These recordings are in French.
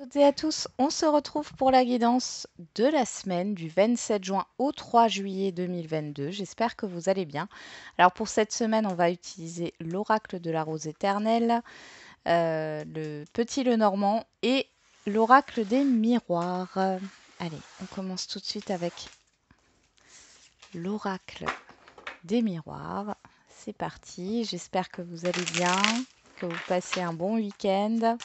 Toutes et à tous, on se retrouve pour la guidance de la semaine du 27 juin au 3 juillet 2022. J'espère que vous allez bien. Alors pour cette semaine, on va utiliser l'oracle de la rose éternelle, le petit Lenormand et l'oracle des miroirs. Allez, on commence tout de suite avec l'oracle des miroirs. C'est parti, j'espère que vous allez bien, que vous passez un bon week-end.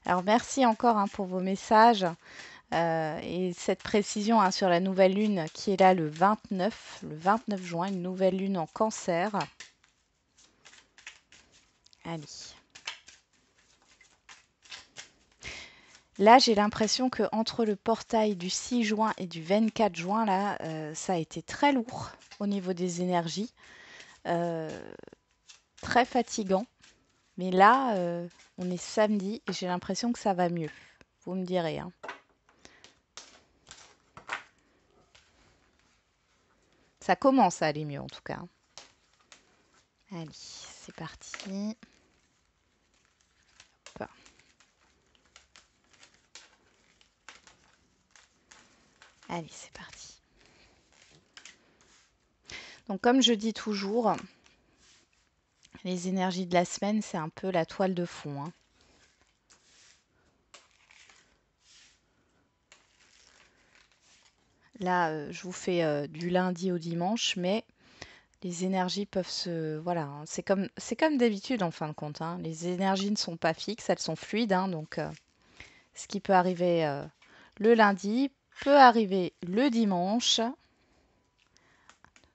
Alors merci encore pour vos messages et cette précision sur la nouvelle lune qui est là le 29 juin, une nouvelle lune en cancer. Allez. Là, j'ai l'impression que entre le portail du 6 juin et du 24 juin, là, ça a été très lourd au niveau des énergies, euh, très fatigant. Mais là, on est samedi et j'ai l'impression que ça va mieux. Vous me direz, hein. Ça commence à aller mieux en tout cas. Allez, c'est parti. Hop. Allez, c'est parti. Donc comme je dis toujours, les énergies de la semaine, c'est un peu la toile de fond, hein. Là, je vous fais du lundi au dimanche, mais les énergies peuvent se... Voilà, hein, c'est comme d'habitude en fin de compte, hein. Les énergies ne sont pas fixes, elles sont fluides, hein, donc ce qui peut arriver le lundi peut arriver le dimanche. 1, 2,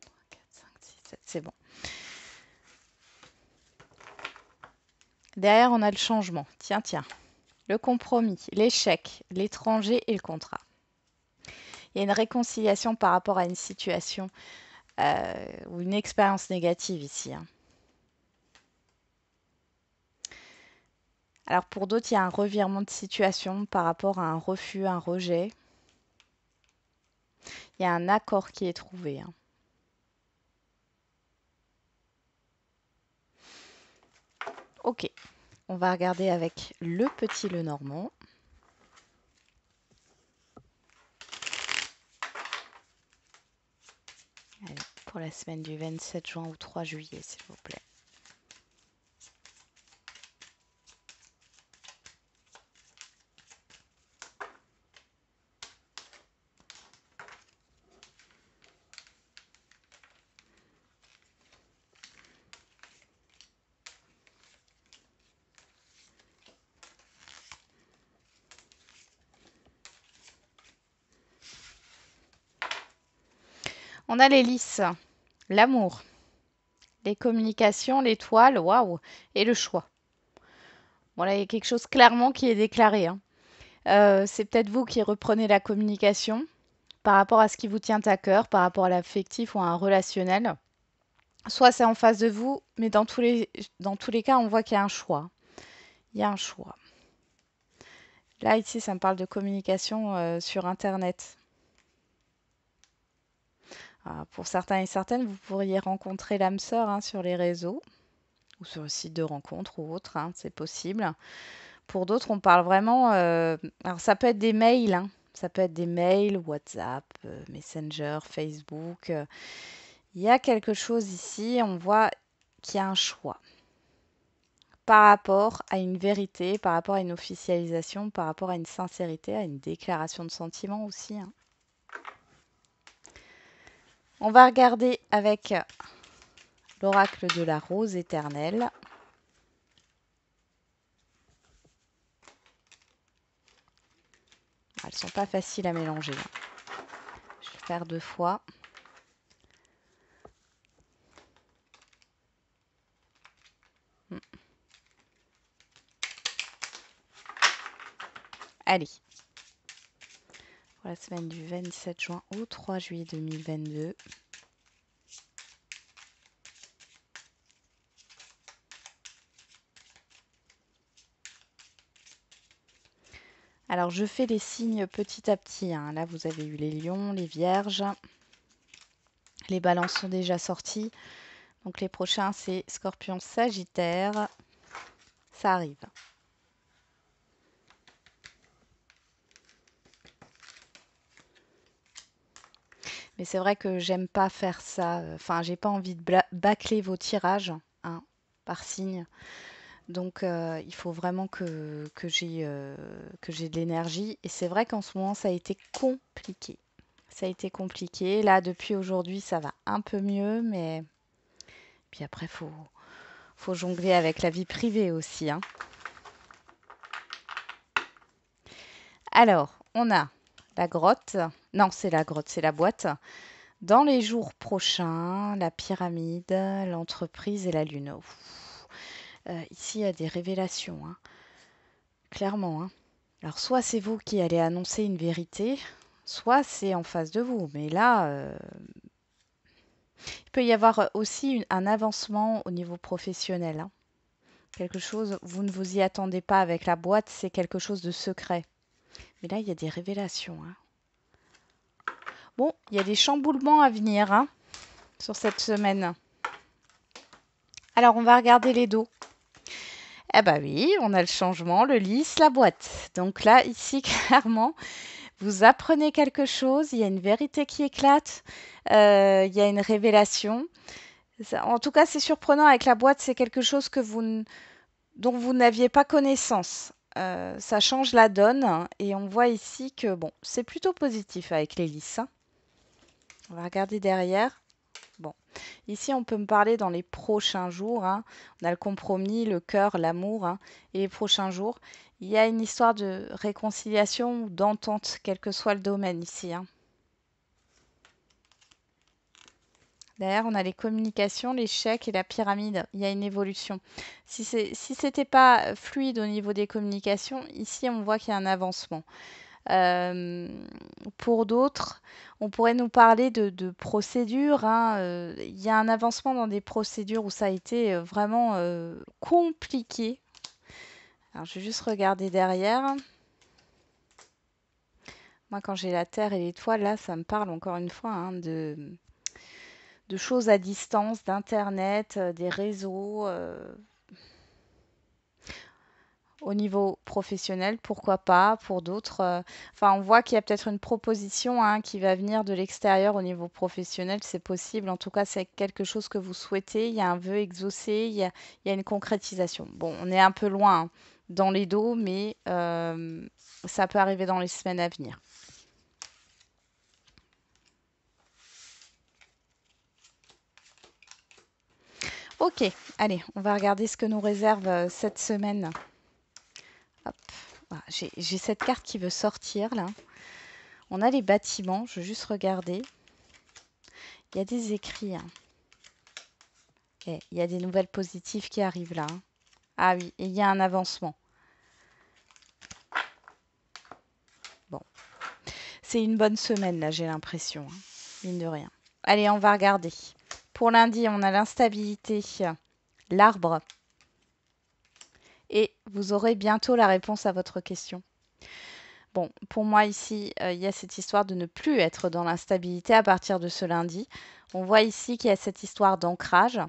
3, 4, 5, 6, 7, c'est bon. Derrière, on a le changement. Tiens, tiens. Le compromis, l'échec, l'étranger et le contrat. Il y a une réconciliation par rapport à une situation ou une expérience négative ici, hein. Alors pour d'autres, il y a un revirement de situation par rapport à un refus, un rejet. Il y a un accord qui est trouvé, hein. Ok, on va regarder avec le petit Lenormand. Allez, pour la semaine du 27 juin au 3 juillet, s'il vous plaît. On a l'hélice, l'amour, les communications, l'étoile, waouh, et le choix. Bon là, il y a quelque chose clairement qui est déclaré, hein. C'est peut-être vous qui reprenez la communication par rapport à ce qui vous tient à cœur, par rapport à l'affectif ou à un relationnel. Soit c'est en face de vous, mais dans tous les cas, on voit qu'il y a un choix. Il y a un choix. Là, ici, ça me parle de communication sur Internet. Pour certains et certaines, vous pourriez rencontrer l'âme sœur, hein, sur les réseaux ou sur le site de rencontre ou autre, hein, c'est possible. Pour d'autres, on parle vraiment... alors, ça peut être des mails, hein. Ça peut être des mails, WhatsApp, Messenger, Facebook. Il y a quelque chose ici, on voit qu'il y a un choix par rapport à une vérité, par rapport à une officialisation, par rapport à une sincérité, à une déclaration de sentiment aussi, hein. On va regarder avec l'oracle de la rose éternelle. Elles sont pas faciles à mélanger, hein. Je vais faire 2 fois. Allez, pour la semaine du 27 juin au 3 juillet 2022. Alors, je fais les signes petit à petit, hein. Là, vous avez eu les lions, les vierges. Les balances sont déjà sorties. Donc les prochains, c'est Scorpion, Sagittaire. Ça arrive. Mais c'est vrai que j'aime pas faire ça. Enfin, j'ai pas envie de bâcler vos tirages, hein, par signe. Donc, il faut vraiment que j'ai de l'énergie. Et c'est vrai qu'en ce moment, ça a été compliqué. Ça a été compliqué. Là, depuis aujourd'hui, ça va un peu mieux, mais puis après, faut jongler avec la vie privée aussi, hein. Alors, on a la grotte. Non, c'est la grotte, c'est la boîte. Dans les jours prochains, la pyramide, l'entreprise et la lune. Ouf. Ici, il y a des révélations, hein, clairement, hein. Alors, soit c'est vous qui allez annoncer une vérité, soit c'est en face de vous. Mais là, il peut y avoir aussi un avancement au niveau professionnel, hein. Quelque chose, vous ne vous y attendez pas avec la boîte, c'est quelque chose de secret. Mais là, il y a des révélations, hein. Bon, il y a des chamboulements à venir, hein, sur cette semaine. Alors, on va regarder les dos. Eh ben oui, on a le changement, le lys, la boîte. Donc là, ici, clairement, vous apprenez quelque chose, il y a une vérité qui éclate, il y a une révélation. En tout cas, c'est surprenant avec la boîte, c'est quelque chose dont vous n'aviez pas connaissance. Ça change la donne, hein, et on voit ici que bon, c'est plutôt positif avec les lys, hein. On va regarder derrière. Bon, ici on peut me parler dans les prochains jours, hein. On a le compromis, le cœur, l'amour, hein, et les prochains jours. Il y a une histoire de réconciliation ou d'entente, quel que soit le domaine ici, hein. Derrière, on a les communications, l'échec et la pyramide. Il y a une évolution. Si c'était pas fluide au niveau des communications, ici on voit qu'il y a un avancement. Euh, pour d'autres, on pourrait nous parler de procédures, hein. Il y a un avancement dans des procédures où ça a été vraiment compliqué. Alors, je vais juste regarder derrière. Moi, quand j'ai la Terre et l'étoile, là, ça me parle encore une fois, hein, de choses à distance, d'Internet, des réseaux. Au niveau professionnel, pourquoi pas, pour d'autres. Enfin, on voit qu'il y a peut-être une proposition, hein, qui va venir de l'extérieur au niveau professionnel, c'est possible. En tout cas, c'est quelque chose que vous souhaitez. Il y a un vœu exaucé, il y a une concrétisation. Bon, on est un peu loin, hein, dans les dos, mais ça peut arriver dans les semaines à venir. Ok, allez, on va regarder ce que nous réserve cette semaine. Hop, voilà, j'ai cette carte qui veut sortir là. On a les bâtiments, je vais juste regarder. Il y a des écrits, hein. Ok, il y a des nouvelles positives qui arrivent là, hein. Ah oui, et il y a un avancement. Bon, c'est une bonne semaine là, j'ai l'impression, hein, mine de rien. Allez, on va regarder. Pour lundi, on a l'instabilité, l'arbre, et vous aurez bientôt la réponse à votre question. Bon, pour moi ici, il y a cette histoire de ne plus être dans l'instabilité à partir de ce lundi. On voit ici qu'il y a cette histoire d'ancrage.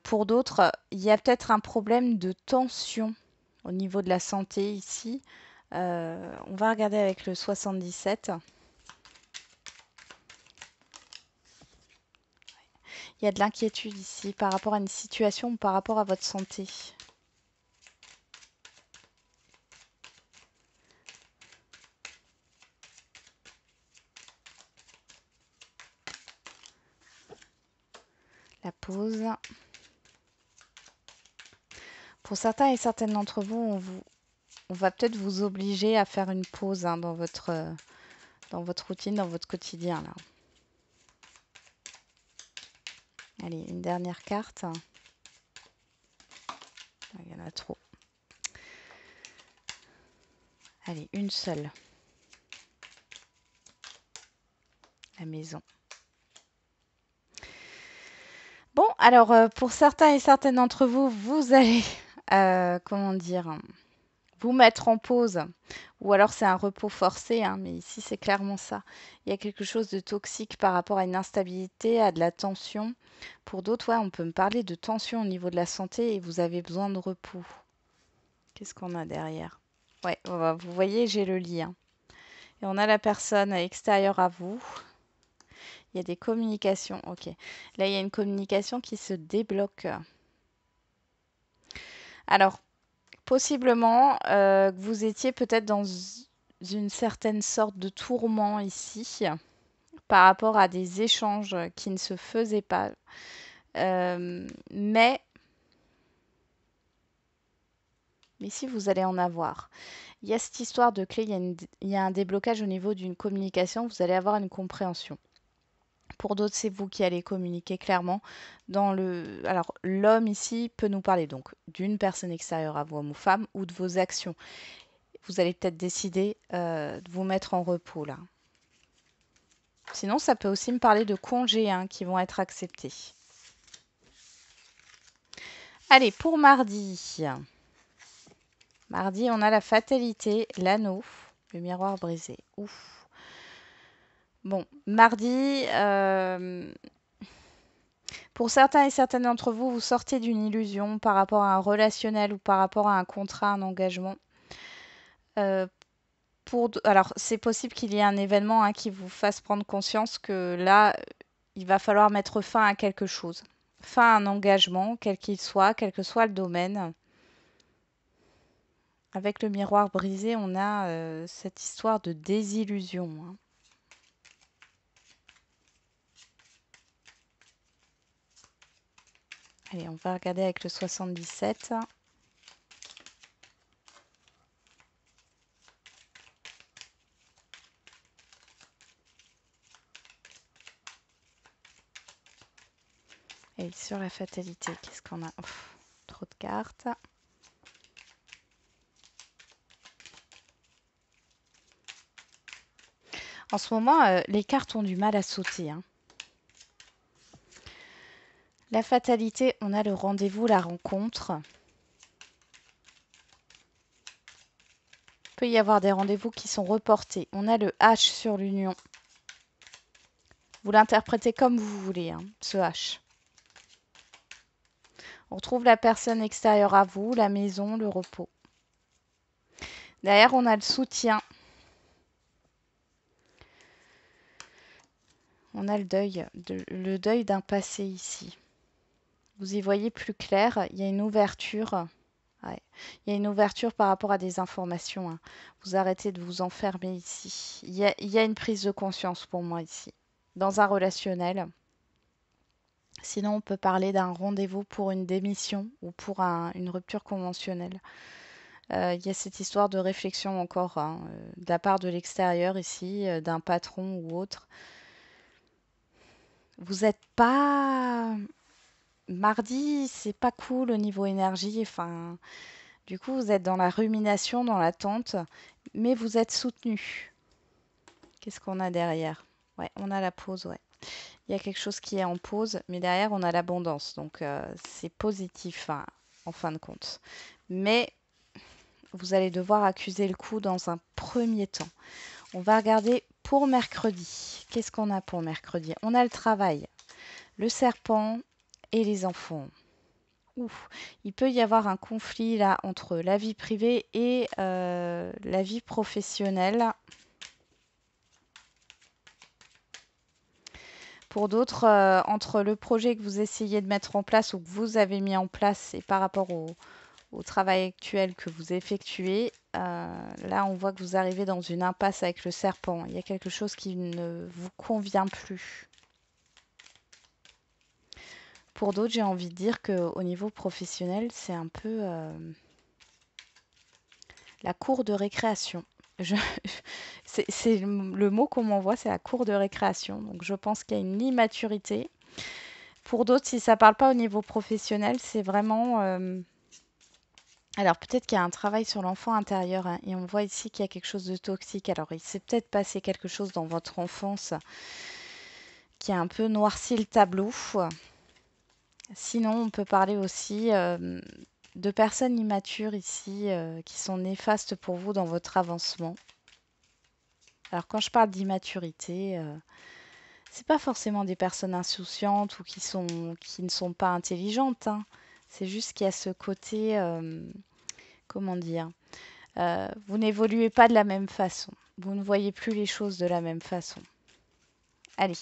Pour d'autres, il y a peut-être un problème de tension au niveau de la santé ici. On va regarder avec le 77. Il y a de l'inquiétude ici par rapport à une situation ou par rapport à votre santé. La pause. Pour certains et certaines d'entre vous, on va peut-être vous obliger à faire une pause, hein, dans votre routine, dans votre quotidien là. Allez, une dernière carte. Il y en a trop. Allez, une seule. La maison. Bon, alors pour certains et certaines d'entre vous, vous allez, comment dire, vous mettre en pause, ou alors c'est un repos forcé, hein, mais ici c'est clairement ça. Il y a quelque chose de toxique par rapport à une instabilité, à de la tension. Pour d'autres, ouais, on peut me parler de tension au niveau de la santé et vous avez besoin de repos. Qu'est-ce qu'on a derrière? Ouais, vous voyez, j'ai le lien. Et on a la personne extérieure à vous. Il y a des communications. Ok. Là, il y a une communication qui se débloque. Alors, possiblement que vous étiez peut-être dans une certaine sorte de tourment ici par rapport à des échanges qui ne se faisaient pas. Mais ici, vous allez en avoir. Il y a cette histoire de clé, il y a un déblocage au niveau d'une communication, vous allez avoir une compréhension. Pour d'autres, c'est vous qui allez communiquer clairement. Alors, l'homme ici peut nous parler donc d'une personne extérieure à vous, homme ou femme, ou de vos actions. Vous allez peut-être décider de vous mettre en repos là. Sinon, ça peut aussi me parler de congés hein, qui vont être acceptés. Allez, pour mardi. Mardi, on a la fatalité, l'anneau, le miroir brisé. Ouf. Bon, mardi, pour certains et certaines d'entre vous, vous sortez d'une illusion par rapport à un relationnel ou par rapport à un contrat, un engagement. Alors, c'est possible qu'il y ait un événement hein, qui vous fasse prendre conscience que là, il va falloir mettre fin à quelque chose. Fin à un engagement, quel qu'il soit, quel que soit le domaine. Avec le miroir brisé, on a cette histoire de désillusion. Hein. Allez, on va regarder avec le 77. Et sur la fatalité, qu'est-ce qu'on a? Ouf, trop de cartes. En ce moment, les cartes ont du mal à sauter. Hein. La fatalité, on a le rendez-vous, la rencontre. Il peut y avoir des rendez-vous qui sont reportés. On a le H sur l'union. Vous l'interprétez comme vous voulez, hein, ce H. On retrouve la personne extérieure à vous, la maison, le repos. Derrière, on a le soutien. On a le deuil d'un passé ici. Vous y voyez plus clair, il y a une ouverture. Ouais. Il y a une ouverture par rapport à des informations. Hein. Vous arrêtez de vous enfermer ici. Il y a une prise de conscience pour moi ici. Dans un relationnel. Sinon, on peut parler d'un rendez-vous pour une démission ou pour une rupture conventionnelle. Il y a cette histoire de réflexion encore hein, de la part de l'extérieur ici, d'un patron ou autre. Vous n'êtes pas... Mardi, c'est pas cool au niveau énergie. Enfin, du coup, vous êtes dans la rumination, dans l'attente, mais vous êtes soutenu. Qu'est-ce qu'on a derrière? Ouais, on a la pause, ouais. Il y a quelque chose qui est en pause, mais derrière, on a l'abondance. Donc, c'est positif, hein, en fin de compte. Mais vous allez devoir accuser le coup dans un premier temps. On va regarder pour mercredi. Qu'est-ce qu'on a pour mercredi? On a le travail, le serpent et les enfants. Ouf, il peut y avoir un conflit là entre la vie privée et la vie professionnelle. Pour d'autres, entre le projet que vous essayez de mettre en place ou que vous avez mis en place et par rapport au travail actuel que vous effectuez, là on voit que vous arrivez dans une impasse avec le serpent. Il y a quelque chose qui ne vous convient plus. Pour d'autres, j'ai envie de dire qu'au niveau professionnel, c'est un peu la cour de récréation. Je- c'est le mot qu'on m'envoie, c'est la cour de récréation. Donc je pense qu'il y a une immaturité. Pour d'autres, si ça ne parle pas au niveau professionnel, c'est vraiment... Alors peut-être qu'il y a un travail sur l'enfant intérieur hein, et on voit ici qu'il y a quelque chose de toxique. Alors il s'est peut-être passé quelque chose dans votre enfance qui a un peu noirci le tableau. Sinon, on peut parler aussi de personnes immatures ici qui sont néfastes pour vous dans votre avancement. Alors quand je parle d'immaturité, c'est pas forcément des personnes insouciantes ou qui ne sont pas intelligentes, hein. C'est juste qu'il y a ce côté, comment dire, vous n'évoluez pas de la même façon. Vous ne voyez plus les choses de la même façon. Allez,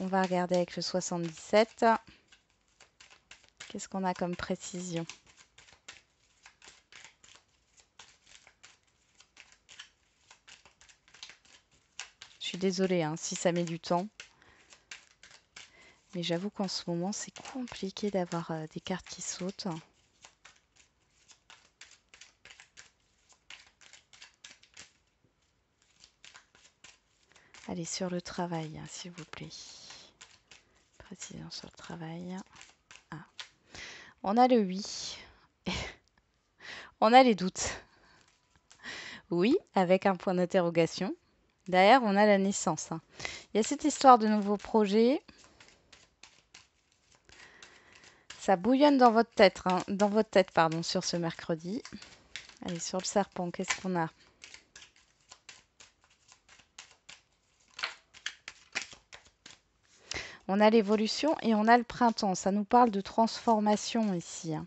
on va regarder avec le 77. Qu'est-ce qu'on a comme précision? Je suis désolée hein, si ça met du temps. Mais j'avoue qu'en ce moment, c'est compliqué d'avoir des cartes qui sautent. Allez, sur le travail, hein, s'il vous plaît. Précision sur le travail. Ah. On a le oui. On a les doutes. Oui, avec un point d'interrogation. Derrière, on a la naissance. Hein. Il y a cette histoire de nouveaux projets. Ça bouillonne dans votre tête, hein, pardon, sur ce mercredi. Allez, sur le serpent, qu'est-ce qu'on a? On a l'évolution et on a le printemps. Ça nous parle de transformation ici. Hein.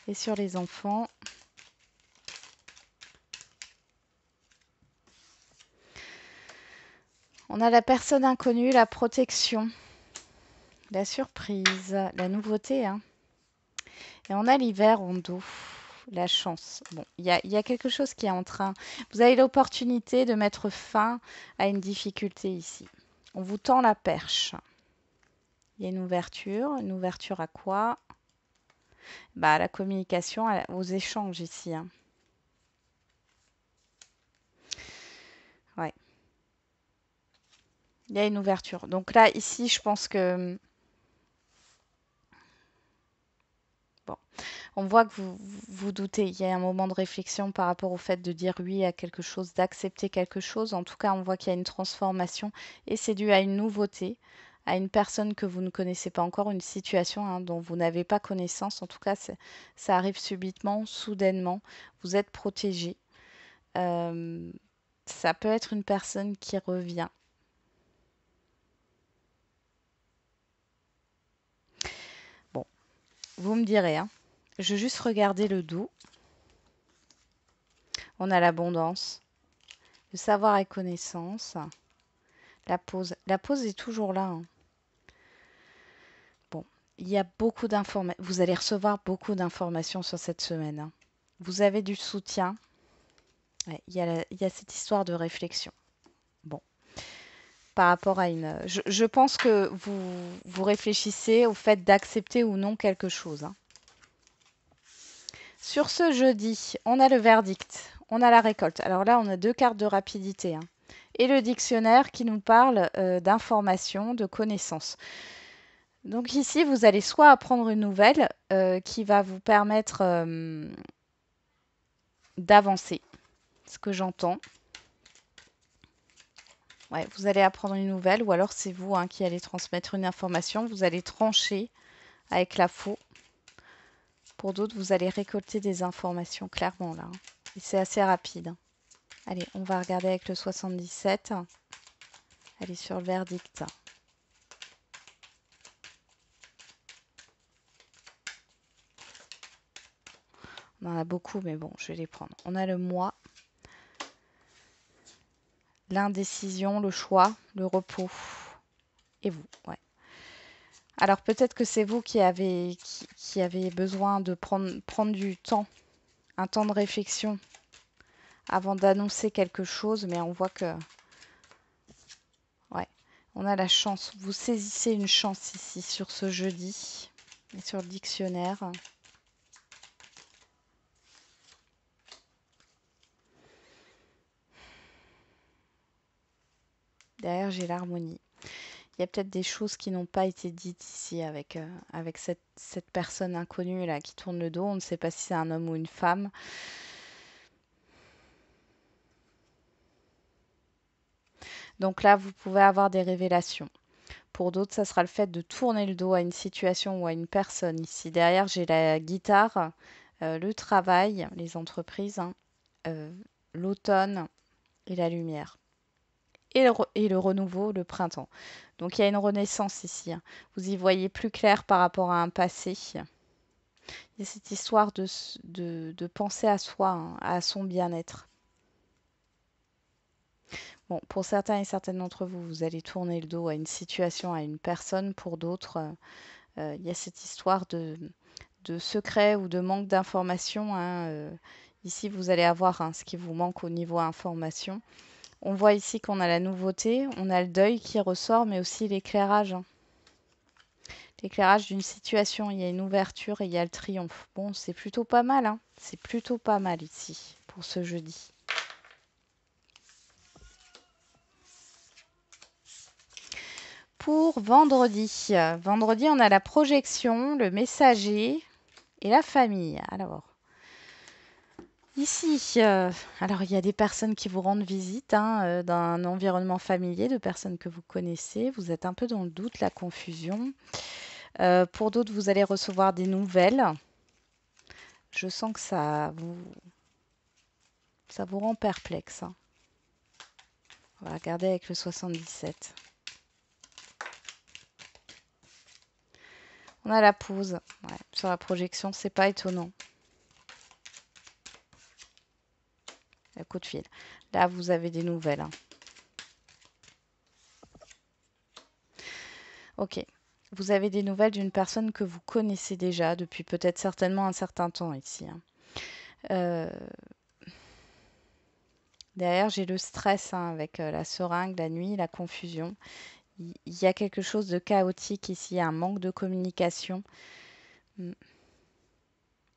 Et sur les enfants, on a la personne inconnue, la protection, la surprise, la nouveauté. Hein. Et on a l'hiver en dos, la chance. Bon, il y a quelque chose qui est en train... Vous avez l'opportunité de mettre fin à une difficulté ici. On vous tend la perche. Il y a une ouverture à quoi? Bah, à la communication, aux échanges ici. Hein. Ouais. Il y a une ouverture. Donc là, ici, je pense que... Bon, on voit que vous doutez. Il y a un moment de réflexion par rapport au fait de dire oui à quelque chose, d'accepter quelque chose. En tout cas, on voit qu'il y a une transformation et c'est dû à une nouveauté, à une personne que vous ne connaissez pas encore, une situation hein, dont vous n'avez pas connaissance. En tout cas, ça arrive subitement, soudainement. Vous êtes protégé. Euh, ça peut être une personne qui revient. Bon, vous me direz. Hein. Je vais juste regarder le dos. On a l'abondance, le savoir et connaissance, la pause. La pause est toujours là. Hein. Bon, il y a beaucoup d'informations. Vous allez recevoir beaucoup d'informations sur cette semaine. Hein. Vous avez du soutien. Ouais, il y a cette histoire de réflexion. Bon, par rapport à une... Je pense que vous réfléchissez au fait d'accepter ou non quelque chose. Hein. Sur ce jeudi, on a le verdict, on a la récolte. Alors là, on a deux cartes de rapidité. Hein. Et le dictionnaire qui nous parle d'informations, de connaissances. Donc ici, vous allez soit apprendre une nouvelle qui va vous permettre d'avancer, ce que j'entends. Ouais, vous allez apprendre une nouvelle ou alors c'est vous hein, qui allez transmettre une information. Vous allez trancher avec la faux. Pour d'autres, vous allez récolter des informations clairement là. Hein. Et c'est assez rapide. Hein. Allez, on va regarder avec le 77. Allez sur le verdict. On en a beaucoup, mais bon, je vais les prendre. On a le moi, l'indécision, le choix, le repos. Et vous, ouais. Alors peut-être que c'est vous qui avez besoin de prendre du temps, un temps de réflexion avant d'annoncer quelque chose, mais on voit que, ouais, on a la chance. Vous saisissez une chance ici sur ce jeudi et sur le dictionnaire. Derrière, j'ai l'harmonie. Il y a peut-être des choses qui n'ont pas été dites ici avec, avec cette personne inconnue là qui tourne le dos. On ne sait pas si c'est un homme ou une femme. Donc là, vous pouvez avoir des révélations. Pour d'autres, ça sera le fait de tourner le dos à une situation ou à une personne. Ici, derrière, j'ai la guitare, le travail, les entreprises, hein, euh, l'automne et la lumière. Et le renouveau, le printemps. Donc il y a une renaissance ici, hein. Vous y voyez plus clair par rapport à un passé. Il y a cette histoire de penser à soi, hein, à son bien-être. Bon, pour certains et certaines d'entre vous, vous allez tourner le dos à une situation, à une personne. Pour d'autres, il y a cette histoire de secret ou de manque d'information, hein. Ici, vous allez avoir, hein, ce qui vous manque au niveau information. On voit ici qu'on a la nouveauté, on a le deuil qui ressort, mais aussi l'éclairage, hein. L'éclairage d'une situation, il y a une ouverture et il y a le triomphe. Bon, c'est plutôt pas mal, hein. C'est plutôt pas mal ici pour ce jeudi. Pour vendredi, vendredi, on a la projection, le messager et la famille. Alors, ici, alors il y a des personnes qui vous rendent visite, hein, d'un environnement familier, de personnes que vous connaissez. Vous êtes un peu dans le doute, la confusion. Pour d'autres, vous allez recevoir des nouvelles. Je sens que ça vous rend perplexe, hein. On va regarder avec le 77. On a la pause. Ouais, sur la projection, c'est pas étonnant. Le coup de fil. Là, vous avez des nouvelles, hein. Ok. Vous avez des nouvelles d'une personne que vous connaissez déjà depuis peut-être certainement un certain temps ici, hein. Euh, Derrière, j'ai le stress, hein, avec la seringue, la nuit, la confusion. Il y a quelque chose de chaotique ici, un manque de communication. Mm.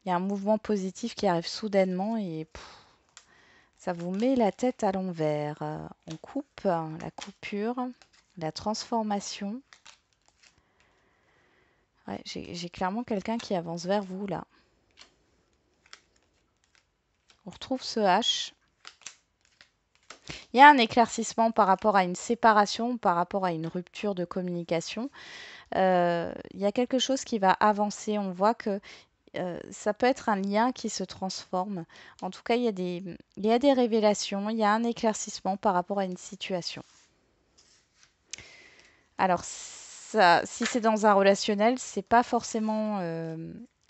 Il y a un mouvement positif qui arrive soudainement et ça vous met la tête à l'envers. On coupe, hein, la coupure, la transformation. Ouais, j'ai clairement quelqu'un qui avance vers vous là. On retrouve ce H. Il y a un éclaircissement par rapport à une séparation, par rapport à une rupture de communication. Il y a quelque chose qui va avancer. On voit que ça peut être un lien qui se transforme. En tout cas, il y a des révélations, il y a un éclaircissement par rapport à une situation. Alors, ça, si c'est dans un relationnel, c'est pas forcément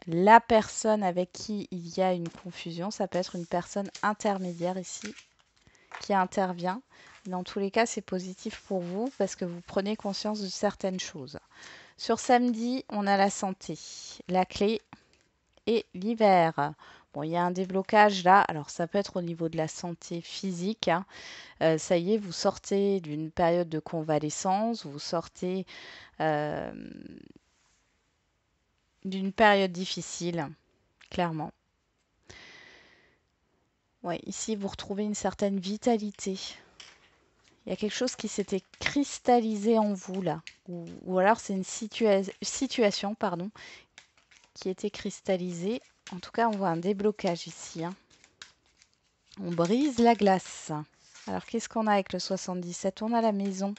la personne avec qui il y a une confusion. Ça peut être une personne intermédiaire ici qui intervient. Dans tous les cas, c'est positif pour vous parce que vous prenez conscience de certaines choses. Sur samedi, on a la santé, la clé et l'hiver. Bon, il y a un déblocage là. Alors, ça peut être au niveau de la santé physique, hein. Ça y est, vous sortez d'une période de convalescence, vous sortez euh, d'une période difficile, clairement. Ouais, ici, vous retrouvez une certaine vitalité. Il y a quelque chose qui s'était cristallisé en vous là. Ou alors c'est une situation, pardon, qui était cristallisée. En tout cas, on voit un déblocage ici, hein. On brise la glace. Alors, qu'est-ce qu'on a avec le 77? On a la maison.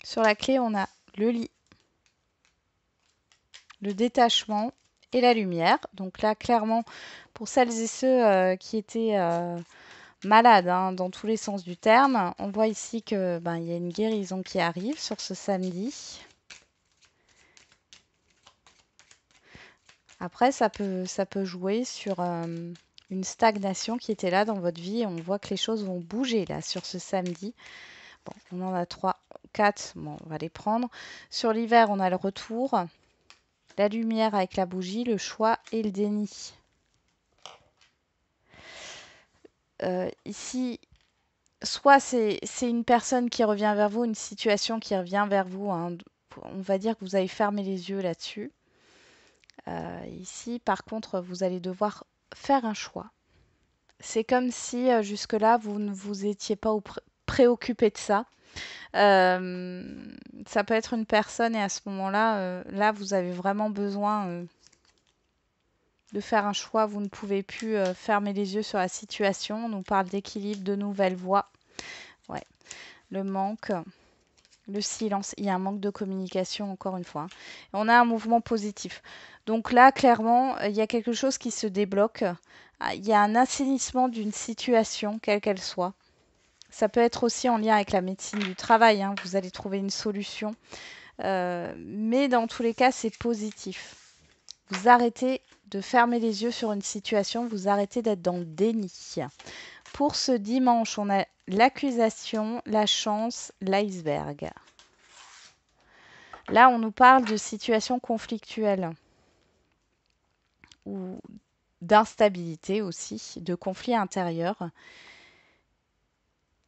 Sur la clé, on a le lit, le détachement et la lumière. Donc là, clairement, pour celles et ceux qui étaient malades, hein, dans tous les sens du terme, on voit ici que il y a une guérison qui arrive sur ce samedi. Après, ça peut jouer sur une stagnation qui était là dans votre vie et on voit que les choses vont bouger là sur ce samedi. Bon, on en a 3, 4, bon, on va les prendre. Sur l'hiver, on a le retour, la lumière avec la bougie, le choix et le déni. Ici, soit c'est une personne qui revient vers vous, une situation qui revient vers vous, hein. On va dire que vous avez fermé les yeux là-dessus. Ici, par contre, vous allez devoir faire un choix. C'est comme si jusque-là, vous ne vous étiez pas préoccupé de ça. Ça peut être une personne et à ce moment-là, là, vous avez vraiment besoin de faire un choix. Vous ne pouvez plus fermer les yeux sur la situation. On nous parle d'équilibre, de nouvelles voies. Ouais. Le manque, le silence. Il y a un manque de communication, encore une fois, hein. On a un mouvement positif. Donc là, clairement, il y a quelque chose qui se débloque. Il y a un assainissement d'une situation, quelle qu'elle soit. Ça peut être aussi en lien avec la médecine du travail, hein. Vous allez trouver une solution. Mais dans tous les cas, c'est positif. Vous arrêtez de fermer les yeux sur une situation, vous arrêtez d'être dans le déni. Pour ce dimanche, on a l'accusation, la chance, l'iceberg. Là, on nous parle de situations conflictuelles ou d'instabilité aussi, de conflits intérieurs.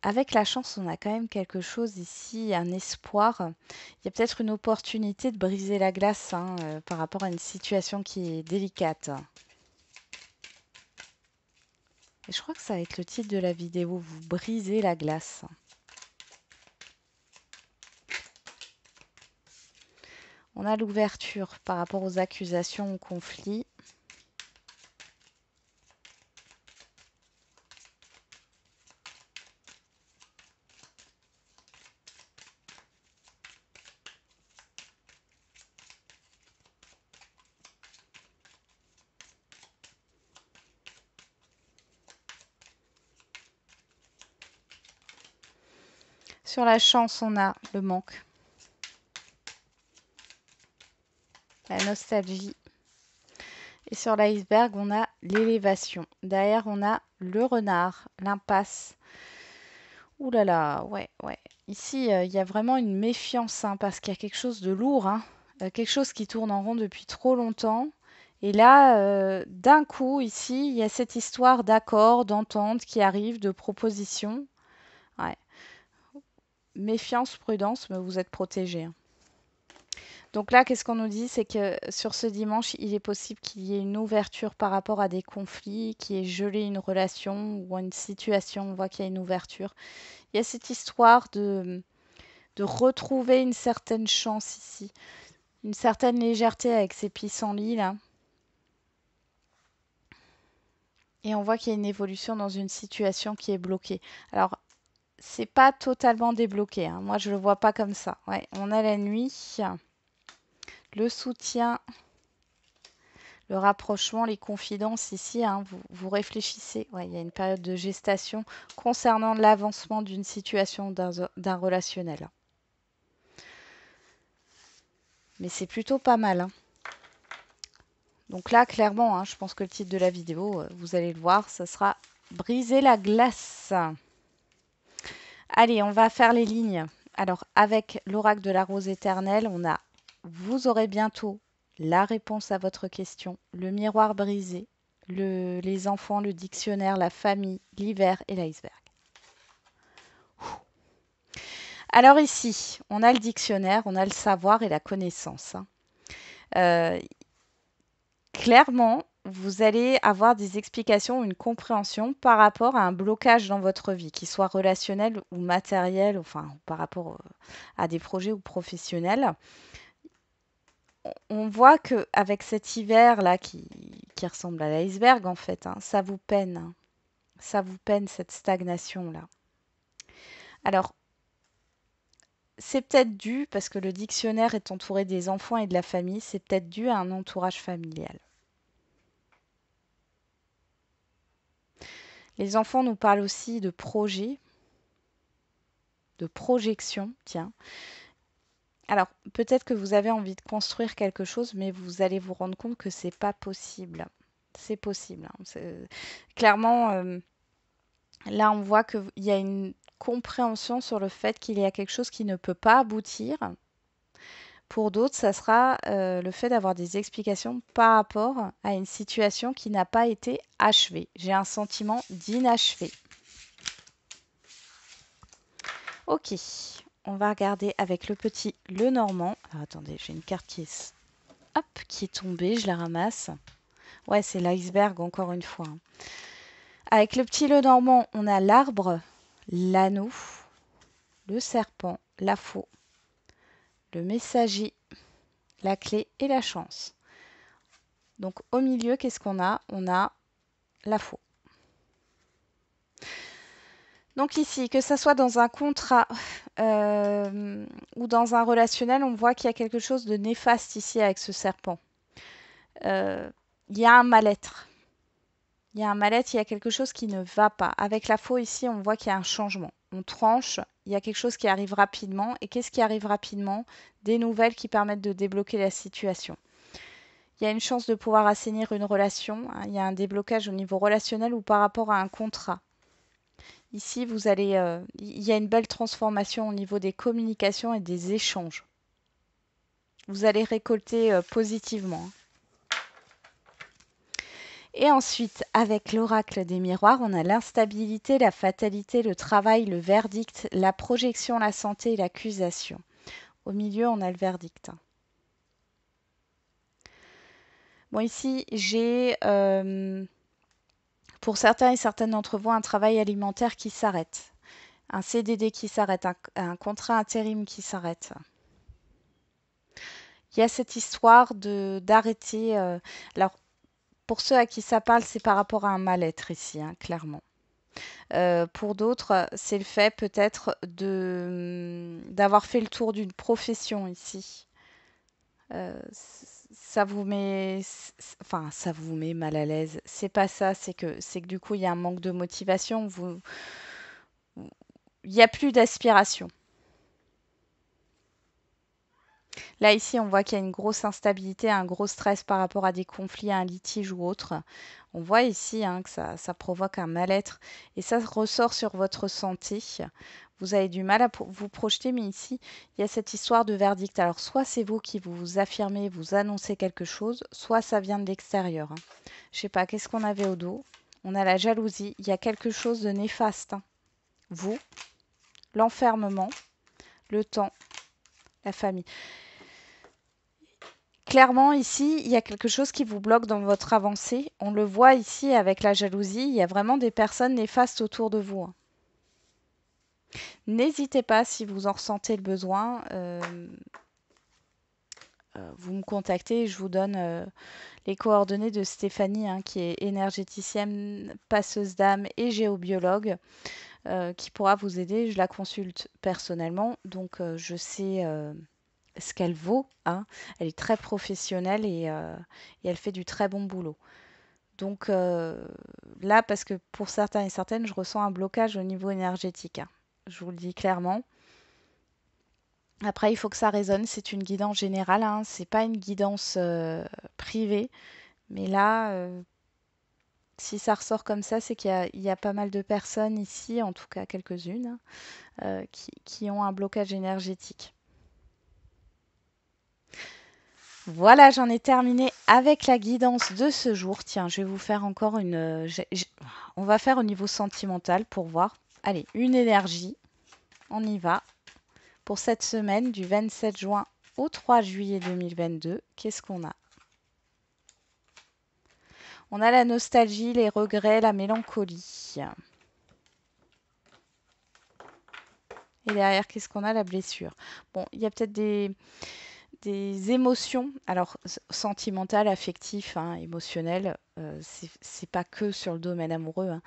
Avec la chance, on a quand même quelque chose ici, un espoir. Il y a peut-être une opportunité de briser la glace, hein, par rapport à une situation qui est délicate. Et je crois que ça va être le titre de la vidéo, vous brisez la glace. On a l'ouverture par rapport aux accusations, aux conflits. Sur la chance, on a le manque, la nostalgie. Et sur l'iceberg, on a l'élévation. Derrière, on a le renard, l'impasse. Ouh là là, ouais, ouais. Ici, il y a vraiment une méfiance, hein, parce qu'il y a quelque chose de lourd, hein, quelque chose qui tourne en rond depuis trop longtemps. Et là, d'un coup, ici, il y a cette histoire d'accord, d'entente qui arrive, de proposition. Ouais. Méfiance, prudence, mais vous êtes protégé, hein. Donc là, qu'est-ce qu'on nous dit? C'est que sur ce dimanche, il est possible qu'il y ait une ouverture par rapport à des conflits, qui ait gelé une relation ou une situation. On voit qu'il y a une ouverture. Il y a cette histoire de retrouver une certaine chance ici, une certaine légèreté avec ces pissenlits là. Et on voit qu'il y a une évolution dans une situation qui est bloquée. Alors, c'est pas totalement débloqué, hein. Moi, je le vois pas comme ça. Ouais, on a la nuit, le soutien, le rapprochement, les confidences ici, hein, vous réfléchissez. Ouais, il y a une période de gestation concernant l'avancement d'une situation, d'un relationnel. Mais c'est plutôt pas mal, hein. Donc là, clairement, hein, je pense que le titre de la vidéo, vous allez le voir, ça sera briser la glace. Allez, on va faire les lignes. Alors, avec l'oracle de la rose éternelle, on a vous aurez bientôt la réponse à votre question, le miroir brisé, les enfants, le dictionnaire, la famille, l'hiver et l'iceberg. Alors ici, on a le dictionnaire, on a le savoir et la connaissance, hein. Clairement, vous allez avoir des explications, une compréhension par rapport à un blocage dans votre vie, qu'il soit relationnel ou matériel, enfin par rapport à des projets ou professionnels. On voit que avec cet hiver là qui ressemble à l'iceberg en fait, hein, ça vous peine, hein. Ça vous peine cette stagnation là. Alors c'est peut-être dû, parce que le dictionnaire est entouré des enfants et de la famille, c'est peut-être dû à un entourage familial. Les enfants nous parlent aussi de projets, de projection, tiens. Alors, peut-être que vous avez envie de construire quelque chose, mais vous allez vous rendre compte que c'est pas possible. C'est possible, hein. Clairement, là, on voit qu'il y a une compréhension sur le fait qu'il y a quelque chose qui ne peut pas aboutir. Pour d'autres, ça sera le fait d'avoir des explications par rapport à une situation qui n'a pas été achevée. J'ai un sentiment d'inachevé. Ok, on va regarder avec le petit Lenormand. Alors attendez, j'ai une carte qui est tombée, je la ramasse. Ouais, c'est l'iceberg encore une fois, hein. Avec le petit Lenormand, on a l'arbre, l'anneau, le serpent, la faux, le messager, la clé et la chance. Donc au milieu, qu'est-ce qu'on a? On a la faux. Donc ici, que ça soit dans un contrat ou dans un relationnel, on voit qu'il y a quelque chose de néfaste ici avec ce serpent. Il y a un mal-être. Il y a un mal-être, il y a quelque chose qui ne va pas. Avec la faux ici, on voit qu'il y a un changement. On tranche, il y a quelque chose qui arrive rapidement. Et qu'est-ce qui arrive rapidement? Des nouvelles qui permettent de débloquer la situation. Il y a une chance de pouvoir assainir une relation. Il y a un déblocage au niveau relationnel ou par rapport à un contrat. Ici, il y a une belle transformation au niveau des communications et des échanges. Vous allez récolter positivement. Et ensuite, avec l'oracle des miroirs, on a l'instabilité, la fatalité, le travail, le verdict, la projection, la santé et l'accusation. Au milieu, on a le verdict. Bon, ici, j'ai, pour certains et certaines d'entre vous, un travail alimentaire qui s'arrête. Un CDD qui s'arrête, un contrat intérim qui s'arrête. Il y a cette histoire d'arrêter. Alors, pour ceux à qui ça parle, c'est par rapport à un mal-être ici, hein, clairement. Pour d'autres, c'est le fait peut-être d'avoir fait le tour d'une profession ici. Ça vous met, enfin, ça vous met mal à l'aise. C'est pas ça, c'est que du coup, il y a un manque de motivation. Il n'y a plus d'aspiration. Là, ici, on voit qu'il y a une grosse instabilité, un gros stress par rapport à des conflits, à un litige ou autre. On voit ici hein, que ça provoque un mal-être et ça ressort sur votre santé. Vous avez du mal à vous projeter, mais ici, il y a cette histoire de verdict. Alors, soit c'est vous qui vous affirmez, vous annoncez quelque chose, soit ça vient de l'extérieur. Hein. Je sais pas, qu'est-ce qu'on avait au dos? On a la jalousie. Il y a quelque chose de néfaste. Hein. Vous, l'enfermement, le temps, la famille. Clairement, ici, il y a quelque chose qui vous bloque dans votre avancée. On le voit ici avec la jalousie. Il y a vraiment des personnes néfastes autour de vous. Hein. N'hésitez pas, si vous en ressentez le besoin, vous me contactez. Je vous donne les coordonnées de Stéphanie, hein, qui est énergéticienne, passeuse d'âme et géobiologue, qui pourra vous aider. Je la consulte personnellement, donc je sais ce qu'elle vaut. Hein. Elle est très professionnelle et elle fait du très bon boulot. Donc là, parce que pour certains et certaines, je ressens un blocage au niveau énergétique. Hein. Je vous le dis clairement. Après, il faut que ça résonne. C'est une guidance générale. Hein. C'est pas une guidance privée. Mais là, si ça ressort comme ça, c'est qu'il y a pas mal de personnes ici, en tout cas quelques-unes, qui ont un blocage énergétique. Voilà, j'en ai terminé avec la guidance de ce jour. Tiens, je vais vous faire encore une... on va faire au niveau sentimental pour voir. Allez, une énergie. On y va. Pour cette semaine du 27 juin au 3 juillet 2022, qu'est-ce qu'on a? On a la nostalgie, les regrets, la mélancolie. Et derrière, qu'est-ce qu'on a? La blessure. Bon, il y a peut-être des émotions, alors sentimentales, affectives, hein, émotionnelles, c'est pas que sur le domaine amoureux, hein,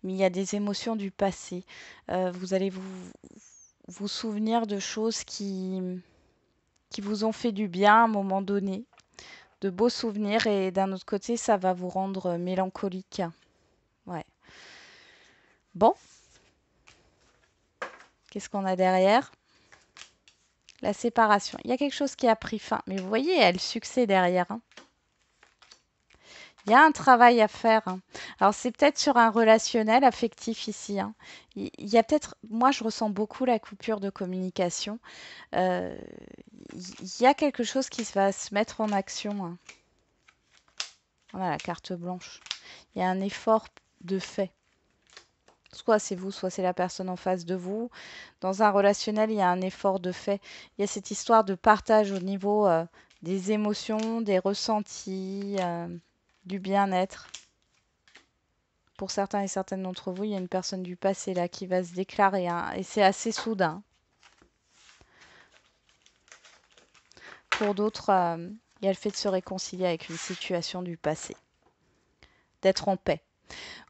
mais il y a des émotions du passé. Vous allez vous souvenir de choses qui vous ont fait du bien à un moment donné, de beaux souvenirs, et d'un autre côté, ça va vous rendre mélancolique. Ouais. Bon, qu'est-ce qu'on a derrière? La séparation. Il y a quelque chose qui a pris fin, mais vous voyez, il y a le succès derrière. Hein. Il y a un travail à faire. Hein. Alors, c'est peut-être sur un relationnel affectif ici. Hein. Il y a peut-être, moi, je ressens beaucoup la coupure de communication. Euh, il y a quelque chose qui va se mettre en action. Hein. Voilà, la carte blanche. Il y a un effort de fait. Soit c'est vous, soit c'est la personne en face de vous. Dans un relationnel, il y a un effort de fait. Il y a cette histoire de partage au niveau des émotions, des ressentis, du bien-être. Pour certains et certaines d'entre vous, il y a une personne du passé là qui va se déclarer. Hein, et c'est assez soudain. Pour d'autres, Il y a le fait de se réconcilier avec une situation du passé, d'être en paix.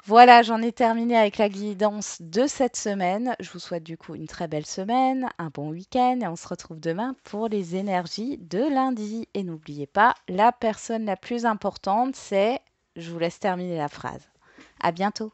Voilà, j'en ai terminé avec la guidance de cette semaine. Je vous souhaite du coup une très belle semaine, un bon week-end et on se retrouve demain pour les énergies de lundi. Et n'oubliez pas, la personne la plus importante, c'est... Je vous laisse terminer la phrase. À bientôt.